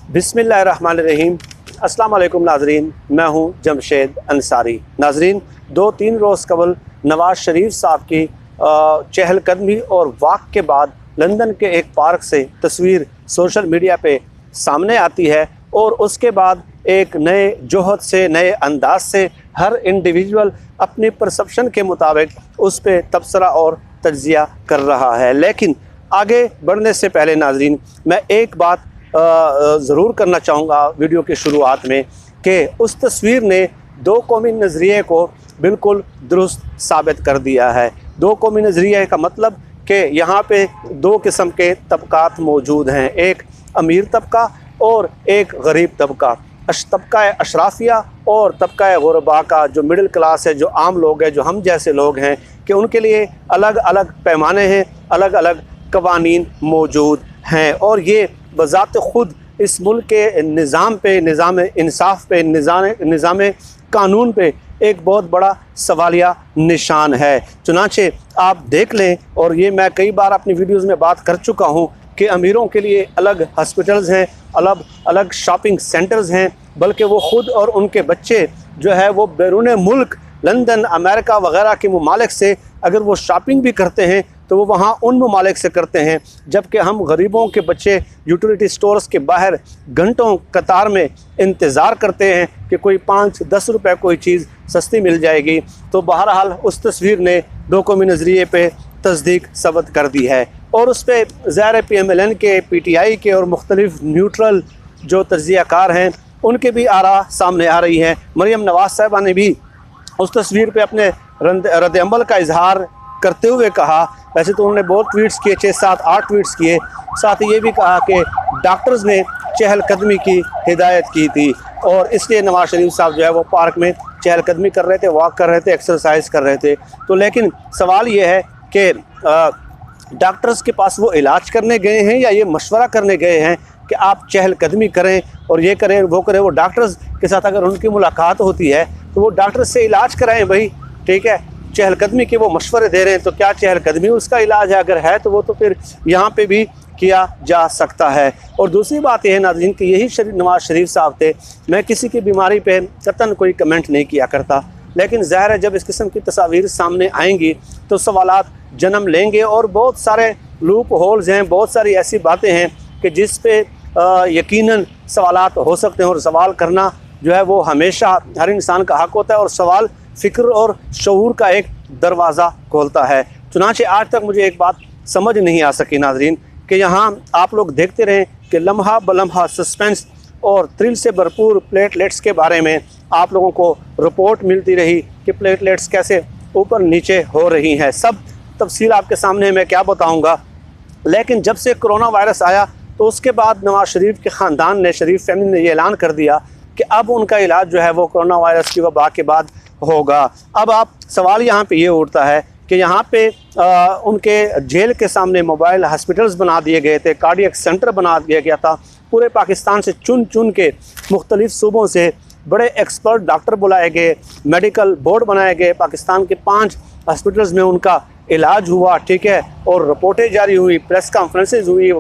बिस्मिल्लाहिर्रहमानिर्रहीम। अस्सलाम वालेकुम नाजरीन, मैं हूं जमशेद अंसारी। नाजरीन, 2-3 रोज़ कबल नवाज़ शरीफ साहब की चहलकदमी और वाक के बाद लंदन के एक पार्क से तस्वीर सोशल मीडिया पे सामने आती है और उसके बाद एक नए जोहद से, नए अंदाज से हर इंडिविजुअल अपनी परसेप्शन के मुताबिक उस पर तबसरा और तज्जिया कर रहा है। लेकिन आगे बढ़ने से पहले नाजरीन, मैं एक बात ज़रूर करना चाहूँगा वीडियो की शुरुआत में कि उस तस्वीर ने दो कौमी नज़रिए को बिल्कुल दुरुस्त साबित कर दिया है। दो कौमी नज़रिए का मतलब कि यहाँ पे दो किस्म के तबकात मौजूद हैं, एक अमीर तबका और एक गरीब तबका। तबका अशराफिया और तबका गुरबा का जो मिडिल क्लास है, जो आम लोग हैं, जो हम जैसे लोग हैं, कि उनके लिए अलग अलग पैमाने हैं, अलग अलग कवानीन मौजूद हैं। और ये बज़ात ख़ुद इस मुल्क के निज़ाम पे, निज़ाम इंसाफ पे, निज़ाम कानून पे एक बहुत बड़ा सवालिया निशान है। चुनांचे आप देख लें, और ये मैं कई बार अपनी वीडियोज़ में बात कर चुका हूँ कि अमीरों के लिए अलग हॉस्पिटल्स हैं, अलग अलग शॉपिंग सेंटर्स हैं, बल्कि वो ख़ुद और उनके बच्चे जो है वो बैरून मुल्क लंदन, अमेरिका वग़ैरह के ममालिक से अगर वो शॉपिंग भी करते हैं तो वो वहाँ उन ममालिक से करते हैं, जबकि हम गरीबों के बच्चे यूटिलिटी स्टोर्स के बाहर घंटों कतार में इंतज़ार करते हैं कि कोई 5-10 रुपए कोई चीज़ सस्ती मिल जाएगी। तो बहरहाल उस तस्वीर ने दो कौमी नज़रिए पे तस्दीक सबत कर दी है और उस पर ज़ाहिर PMLN के, PTI के और मुख्तलिफ न्यूट्रल जो तज्ज़ियाकार हैं उनके भी आरा सामने आ रही हैं। मरियम नवाज़ साहिबा ने भी उस तस्वीर पे अपने रद्द अमल का इजहार करते हुए कहा, वैसे तो उन्होंने बहुत ट्वीट्स किए, 6-7-8 ट्वीट्स किए, साथ ही ये भी कहा कि डॉक्टर्स ने चहलकदमी की हिदायत की थी और इसलिए नवाज़ शरीफ साहब जो है वो पार्क में चहलकदमी कर रहे थे, वॉक कर रहे थे, एक्सरसाइज कर रहे थे। तो लेकिन सवाल ये है कि डॉक्टर्स के पास वो इलाज करने गए हैं या ये मशवरा करने गए हैं कि आप चहलकदमी करें और ये करें वो करें। वो डॉक्टर्स के साथ अगर उनकी मुलाकात होती है तो वो डॉक्टर्स से इलाज कराएं भाई, ठीक है। चहलकदमी के वो मशवरे दे रहे हैं तो क्या चहलकदमी उसका इलाज है? अगर है तो वो तो फिर यहाँ पे भी किया जा सकता है। और दूसरी बात यह है नाज़रीन कि यही नवाज़ शरीफ साहब थे। मैं किसी की बीमारी पे कतन कोई कमेंट नहीं किया करता, लेकिन ज़ाहिर है जब इस किस्म की तस्वीर सामने आएंगी तो सवालात जन्म लेंगे और बहुत सारे लूप होल्स हैं, बहुत सारी ऐसी बातें हैं कि जिस पे यकीनन सवालात हो सकते हैं। और सवाल करना जो है वो हमेशा हर इंसान का हक़ होता है और सवाल फ़िक्र और शऊर का एक दरवाज़ा खोलता है। चुनांचे आज तक मुझे एक बात समझ नहीं आ सकी नाजरीन कि यहाँ आप लोग देखते रहें कि लम्हा बलम्हा सस्पेंस और थ्रिल से भरपूर प्लेटलेट्स के बारे में आप लोगों को रिपोर्ट मिलती रही कि प्लेटलेट्स कैसे ऊपर नीचे हो रही हैं। सब तफसील आपके सामने मैं क्या बताऊँगा। लेकिन जब से कोरोना वायरस आया तो उसके बाद नवाज़ शरीफ के ख़ानदान ने, शरीफ फैमिली ने ये ऐलान कर दिया कि अब उनका इलाज जो है वो कोरोना वायरस की वबा के बाद होगा। अब आप सवाल यहाँ पे ये उठता है कि यहाँ पे उनके जेल के सामने मोबाइल हॉस्पिटल्स बना दिए गए थे, कार्डियक सेंटर बना दिया गया था। पूरे पाकिस्तान से चुन चुन के मुख्तलिफ सूबों से बड़े एक्सपर्ट डॉक्टर बुलाए गए, मेडिकल बोर्ड बनाए गए। पाकिस्तान के 5 हॉस्पिटल्स में उनका इलाज हुआ, ठीक है, और रिपोर्टें जारी हुई, प्रेस कॉन्फ्रेंसेज हुई।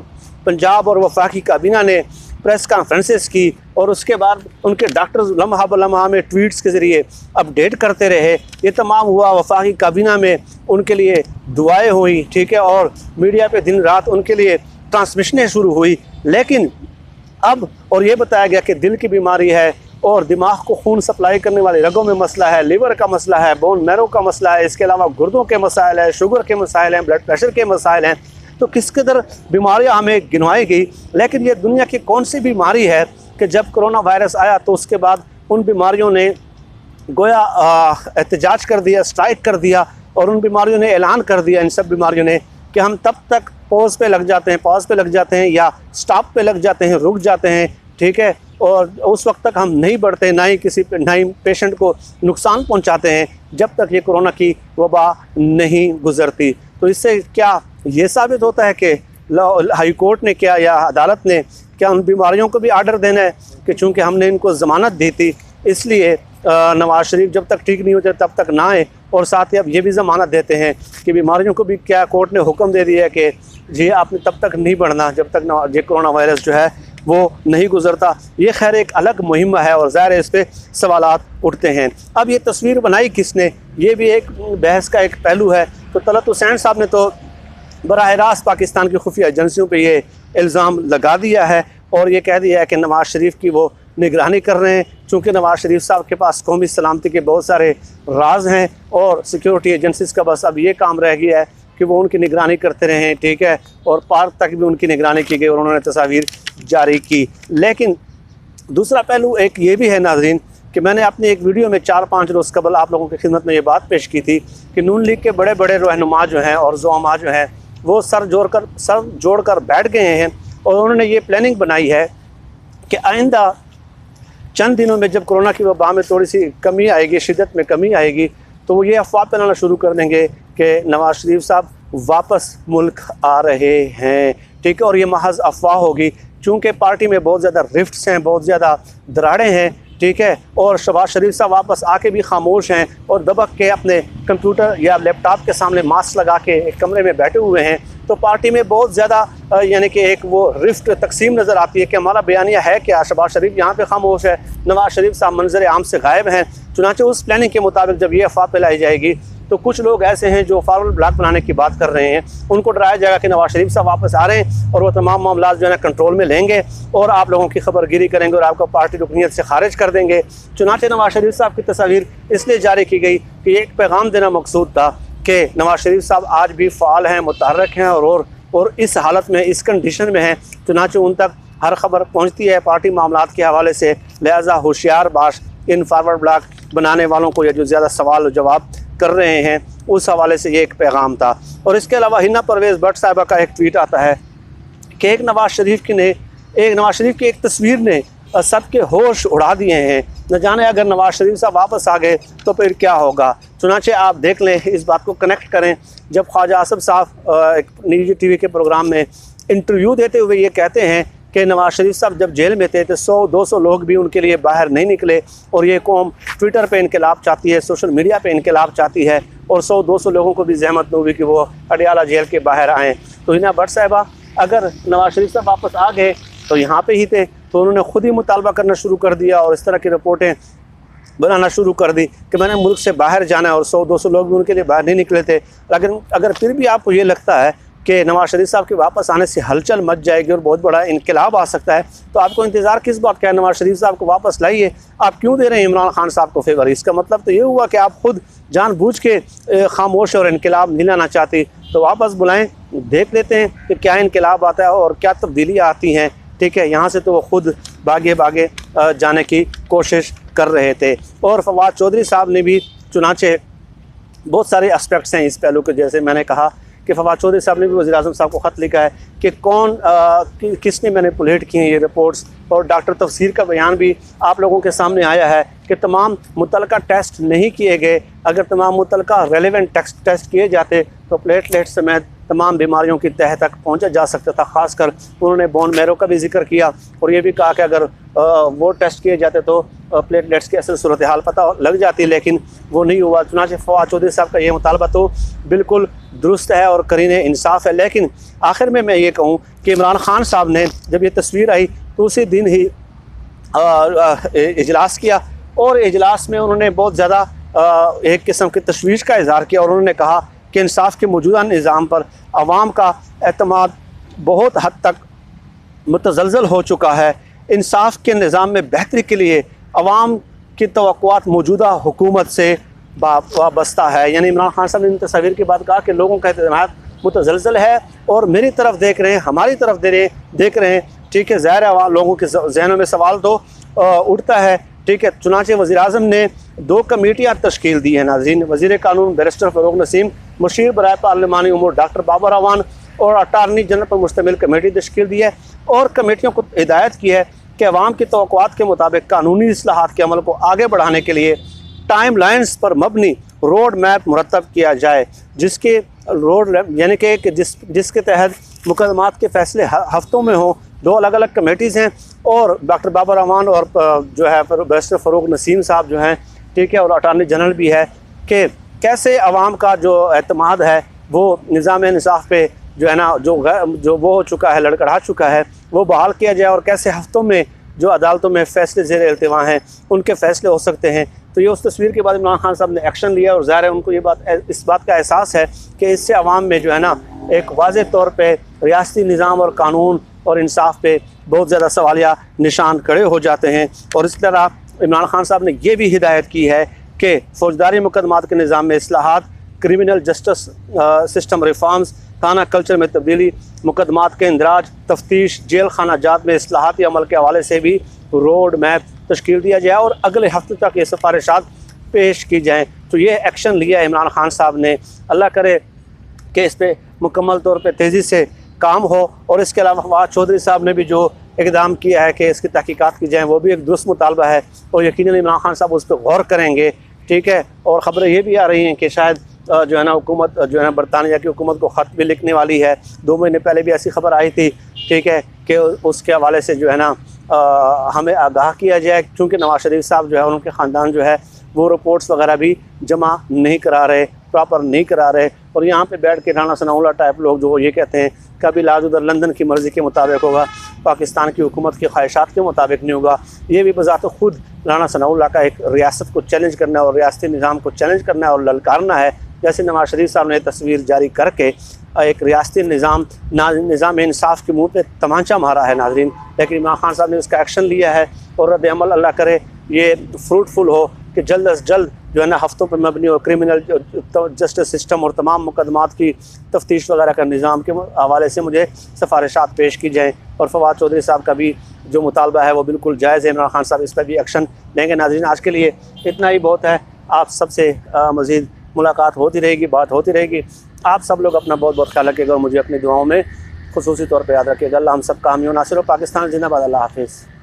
पंजाब और वफाकी काबीना ने प्रेस कॉन्फ्रेंसेस की और उसके बाद उनके डॉक्टर्स लम्हा बलम्हा में ट्वीट्स के ज़रिए अपडेट करते रहे। ये तमाम हुआ, वफाकी काबीना में उनके लिए दुआएं हुई, ठीक है, और मीडिया पे दिन रात उनके लिए ट्रांसमिशनें शुरू हुई। लेकिन अब और ये बताया गया कि दिल की बीमारी है और दिमाग को खून सप्लाई करने वाले रगों में मसला है, लीवर का मसला है, बोन मैरो का मसला है, इसके अलावा गुर्दों के मसाइल हैं, शुगर के मसाइल हैं, ब्लड प्रेशर के मसाइल हैं। तो किस कदर बीमारियां हमें गिनवाई गई। लेकिन ये दुनिया की कौन सी बीमारी है कि जब कोरोना वायरस आया तो उसके बाद उन बीमारियों ने गोया एहतजाज कर दिया, स्ट्राइक कर दिया, और उन बीमारियों ने ऐलान कर दिया, इन सब बीमारियों ने, कि हम तब तक पॉज पे लग जाते हैं या स्टॉप पे लग जाते हैं, रुक जाते हैं, ठीक है, और उस वक्त तक हम नहीं बढ़ते, ना ही पेशेंट को नुकसान पहुंचाते हैं जब तक ये कोरोना की वबा नहीं गुजरती। तो इससे क्या ये साबित होता है कि हाई कोर्ट ने क्या या अदालत ने क्या उन बीमारियों को भी आर्डर देना है कि चूँकि हमने इनको ज़मानत दी थी इसलिए नवाज़ शरीफ जब तक ठीक नहीं होते तब तक ना आए, और साथ ही अब ये भी ज़मानत देते हैं कि बीमारियों को भी क्या कोर्ट ने हुक्म दे दिया है कि जी आपने तब तक नहीं बढ़ना जब तक ये कोरोना वायरस जो है वो नहीं गुजरता। ये खैर एक अलग मुहिम है और ज़ाहिर है इस पर सवालात उठते हैं। अब ये तस्वीर बनाई किसने, ये भी एक बहस का एक पहलू है। तो तलत हुसैन साहब ने तो बराह रास्त पाकिस्तान की खुफिया एजेंसियों पर ये इल्ज़ाम लगा दिया है और ये कह दिया है कि नवाज़ शरीफ की वो निगरानी कर रहे हैं, चूँकि नवाज़ शरीफ साहब के पास कौमी सलामती के बहुत सारे राज हैं और सिक्योरिटी एजेंसीज़ का बस अब ये काम रह गया है कि वो उनकी निगरानी करते रहें, ठीक है। और पार्क तक भी उनकी निगरानी की गई और उन्होंने तस्वीर जारी की। लेकिन दूसरा पहलू एक ये भी है नाज़रीन कि मैंने अपनी एक वीडियो में 4-5 रोज़ कबल आप लोगों की खिदमत में ये बात पेश की थी कि नून लीग के बड़े बड़े रहनुमा जो हैं और ज़ुआमा जो हैं वो सर जोड़ कर बैठ गए हैं और उन्होंने ये प्लानिंग बनाई है कि आइंदा चंद दिनों में जब कोरोना की वबा में थोड़ी सी कमी आएगी, शिद्दत में कमी आएगी, तो वो ये अफवाह फैलाना शुरू कर देंगे कि नवाज़ शरीफ साहब वापस मुल्क आ रहे हैं, ठीक है। और ये महज अफवाह होगी, चूँकि पार्टी में बहुत ज़्यादा रिफ्ट्स हैं, बहुत ज़्यादा दरारें हैं, ठीक है। और शहबाज शरीफ साहब वापस आके भी खामोश हैं और दबक के अपने कंप्यूटर या लैपटॉप के सामने मास्क लगा के एक कमरे में बैठे हुए हैं। तो पार्टी में बहुत ज़्यादा यानी कि एक वो रिफ्ट तकसीम नज़र आती है कि हमारा बयानिया है क्या, शहबाज शरीफ यहाँ पे खामोश है, नवाज़ शरीफ साहब मंजर आम से गायब हैं। चुनांचे उस प्लानिंग के मुताबिक जब ये अफवाह फैलाई जाएगी तो कुछ लोग ऐसे हैं जो फॉरवर्ड ब्लॉक बनाने की बात कर रहे हैं, उनको डराया जाएगा कि नवाज़ शरीफ साहब वापस आ रहे हैं और वो तमाम मामला जो है ना कंट्रोल में लेंगे और आप लोगों की खबरगिरी करेंगे और आपको पार्टी रुकनीत से खारिज कर देंगे। चुनांचे नवाज़ शरीफ साहब की तस्वीर इसलिए जारी की गई कि एक पैगाम देना मकसूद था कि नवाज़ शरीफ साहब आज भी फ़ाल हैं, मुतहर्रिक हैं और इस हालत में, इस कंडीशन में हैं। चुनांचे उन तक हर खबर पहुँचती है पार्टी मामलात के हवाले से, लिहाजा होशियार बाश इन फॉरवर्ड ब्लॉक बनाने वालों को, या जो ज़्यादा सवाल जवाब कर रहे हैं, उस हवाले से ये एक पैगाम था। और इसके अलावा हिना परवेज़ भट्ट साहिबा का एक ट्वीट आता है कि एक नवाज़ शरीफ की एक तस्वीर ने सबके होश उड़ा दिए हैं, न जाने अगर नवाज़ शरीफ साहब वापस आ गए तो फिर क्या होगा। चुनांचे आप देख लें, इस बात को कनेक्ट करें, जब ख्वाजा आसिफ साहब एक निजी टीवी के प्रोग्राम में इंटरव्यू देते हुए ये कहते हैं कि नवाज़ शरीफ साहब जब जेल में थे तो 100-200 लोग भी उनके लिए बाहर नहीं निकले और ये कौम ट्विटर पे इनकलाब चाहती है, सोशल मीडिया पे इनकलाब चाहती है और 100-200 लोगों को भी जहमत नहीं हुई कि वो अडियाला जेल के बाहर आएँ। तो हिना भट्ट साहिबा अगर नवाज़ शरीफ साहब वापस आ गए तो यहाँ पे ही थे, तो उन्होंने ख़ुद ही मुतालबा करना शुरू कर दिया और इस तरह की रिपोर्टें बनाना शुरू कर दी कि मैंने मुल्क से बाहर जाना है और 100-200 लोग भी उनके लिए बाहर नहीं निकले थे। लेकिन अगर फिर भी आपको ये लगता है कि नवाज़ शरीफ साहब के वापस आने से हलचल मच जाएगी और बहुत बड़ा इनकलाब आ सकता है, तो आपको इंतज़ार किस बात का है? नवाज़ शरीफ साहब को वापस लाइए। आप क्यों दे रहे हैं इमरान खान साहब को फेवर? इसका मतलब तो ये हुआ कि आप खुद जानबूझ के खामोश और इनकलाब नहीं लाना चाहती। तो वापस बुलाएं, देख लेते हैं कि क्या इनकलाब आता है और क्या तब्दीलियाँ आती हैं, ठीक है। यहाँ से तो वो खुद भागे जाने की कोशिश कर रहे थे। और फवाद चौधरी साहब ने भी, चुनांचे बहुत सारे एस्पेक्ट्स हैं इस पहलू के, जैसे मैंने कहा कि फवाद चौधरी साहब ने भी वज़ीर आज़म साहब को ख़त लिखा है कि किसने मैनिपुलेट की हैं ये रिपोर्ट्स। और डॉक्टर तफसीर का बयान भी आप लोगों के सामने आया है कि तमाम मुतलका टेस्ट नहीं किए गए। अगर तमाम मुतलका रेलेवेंट टेस्ट किए जाते तो प्लेटलेट समेत तमाम बीमारियों की तह तक पहुंचा जा सकता था। ख़ासकर उन्होंने बोन मैरो का भी जिक्र किया और ये भी कहा कि अगर वो टेस्ट किए जाते तो प्लेटलेट्स की असल सूरत हाल पता लग जाती, लेकिन वो नहीं हुआ। चुनांचे फवाद चौधरी साहब का ये मुतालबा तो बिल्कुल दुरुस्त है और करीने इंसाफ है। लेकिन आखिर में मैं ये कहूँ कि इमरान खान साहब ने जब ये तस्वीर आई तो उसी दिन ही इजलास किया और इजलास में उन्होंने बहुत ज़्यादा एक किस्म की तशवीश का इज़हार किया और उन्होंने कहा कि इंसाफ के मौजूदा निज़ाम पर आवाम का एतमाद बहुत हद तक मुतज़लज़ल हो चुका है। इंसाफ के निज़ाम में बेहतरी के लिए आवाम की तवक्कुआत मौजूदा हुकूमत से वाबस्ता है। यानी इमरान खान साहब ने इन तस्वीर की बात कहा कि लोगों का एतमाद मुतज़लज़ल है और मेरी तरफ देख रहे हैं, हमारी तरफ देख रहे हैं, ठीक है। ज़ाहिर है लोगों के जहनों में सवाल तो उठता है, ठीक है। चुनांचे वज़ीर आज़म ने 2 कमेटियाँ तश्कील दी हैं नाज़रीन। वज़ीर कानून बैरिस्टर फ़रूक नसीम, मुशीर बराए पार्लिमानी उमूर डॉक्टर बाबर अवान और अटारनी जनरल पर मुश्तमिल कमेटी तश्कील दी है और कमेटियों को हिदायत की है कि अवाम की तवक्कुआत के मुताबिक कानूनी इस्लाहात के अमल को आगे बढ़ाने के लिए टाइम लाइन्स पर मबनी रोड मैप मुरतब किया जाए, जिसके यानी कि जिसके तहत मुकदमात के फैसले हफ्तों में हों। 2 अलग अलग कमेटीज़ हैं और डॉक्टर बाबर अवान और जो है बैरिस्टर फ़रूक नसीम साहब जो हैं, ठीक है, और अटारनी जनरल भी है कि कैसे अवाम का जो एतमाद है वो निज़ाम इंसाफ पे जो है ना जो वो हो चुका है, लड़खड़ा चुका है, वो बहाल किया जाए और कैसे हफ्तों में जो अदालतों में फ़ैसले ज़ेर इल्तिवा हैं उनके फ़ैसले हो सकते हैं। तो ये उस तस्वीर के बाद इमरान खान साहब ने एक्शन लिया और ज़ाहिर है उनको इस बात का एहसास है कि इससे आवाम में जो है ना एक वाज़ेह तौर पे रियासती निज़ाम और कानून और इंसाफ पे बहुत ज़्यादा सवालिया निशान खड़े हो जाते हैं। और इस तरह इमरान खान साहब ने ये भी हिदायत की है कि फ़ौजदारी मुकदमात के निज़ाम में इस्लाहात, क्रिमिनल जस्टिस सिस्टम रिफॉर्म्स, थाना कल्चर में तब्दीली, मुकदमात के इंदराज, तफ्तीश, जेल खाना जात में इस्लाहाती अमल के हवाले से भी रोड मैप तश्कील दिया जाए और अगले हफ्ते तक ये सिफारिशात पेश की जाएँ। तो ये एक्शन लिया है इमरान खान साहब ने। अल्लाह करे कि इस पर मुकम्मल तौर पर तेज़ी से काम हो। और इसके अलावा फवाद चौधरी साहब ने भी जो इक़दाम किया है कि इसकी तहकीकात की जाए, वो भी एक दुरुस्त मुतालबा है और यकीनन इमरान खान साहब उस पर गौर करेंगे। ठीक है। और ख़बरें ये भी आ रही हैं कि शायद जो है ना हुकूमत जो है ना बरतानिया की हुकूमत को ख़त भी लिखने वाली है। 2 महीने पहले भी ऐसी खबर आई थी, ठीक है, कि उसके हवाले से जो है ना हमें आगाह किया जाए, क्योंकि नवाज शरीफ साहब जो है उनके ख़ानदान जो है वो रिपोर्ट्स वगैरह भी जमा नहीं करा रहे, प्रॉपर नहीं करा रहे। और यहाँ पे बैठ के राना सनाउल्लाह टाइप लोग जो ये कहते हैं कभी इलाज उधर लंदन की मर्ज़ी के मुताबिक होगा, पाकिस्तान की हुकूमत की ख्वाहिशात के मुताबिक नहीं होगा। ये भी बज़ात ख़ुद राना सनाउल्लाह का एक रियासत को चैलेंज करना है और रियासती निज़ाम को चैलेंज करना है और ललकारना है। जैसे नवाज शरीफ साहब ने तस्वीर जारी करके एक रियासती निज़ाम इंसाफ के मुँह पे तमांचा मारा है नाज़रीन, लेकिन इमरान खान साहब ने उसका एक्शन लिया है और रद्द अमल अल्लाह करे ये फ्रूटफुल हो कि जल्द अज जल्द जो है ना हफ्तों पर मबनी हो क्रिमिनल जस्टिस सिस्टम और तमाम मुकदमात की तफ्तीश वगैरह का निज़ाम के हवाले से मुझे सिफारिशात पेश की जाएँ। और फवाद चौधरी साहब का भी जो मुतालबा है वो बिल्कुल जायज़ है। इमरान खान साहब इस पर भी एक्शन लेंगे। नाज़रीन, आज के लिए इतना ही बहुत है। आप सबसे मज़ीद मुलाकात होती रहेगी, बात होती रहेगी। आप सब लोग अपना बहुत बहुत ख्याल रखिएगा और मुझे अपनी दुआओं में खुसूसी तौर पर याद रखिएगा। अल्लाह हम सब का हामी नासिर हो। पाकिस्तान जिंदाबाद। अल्लाह हाफिज़।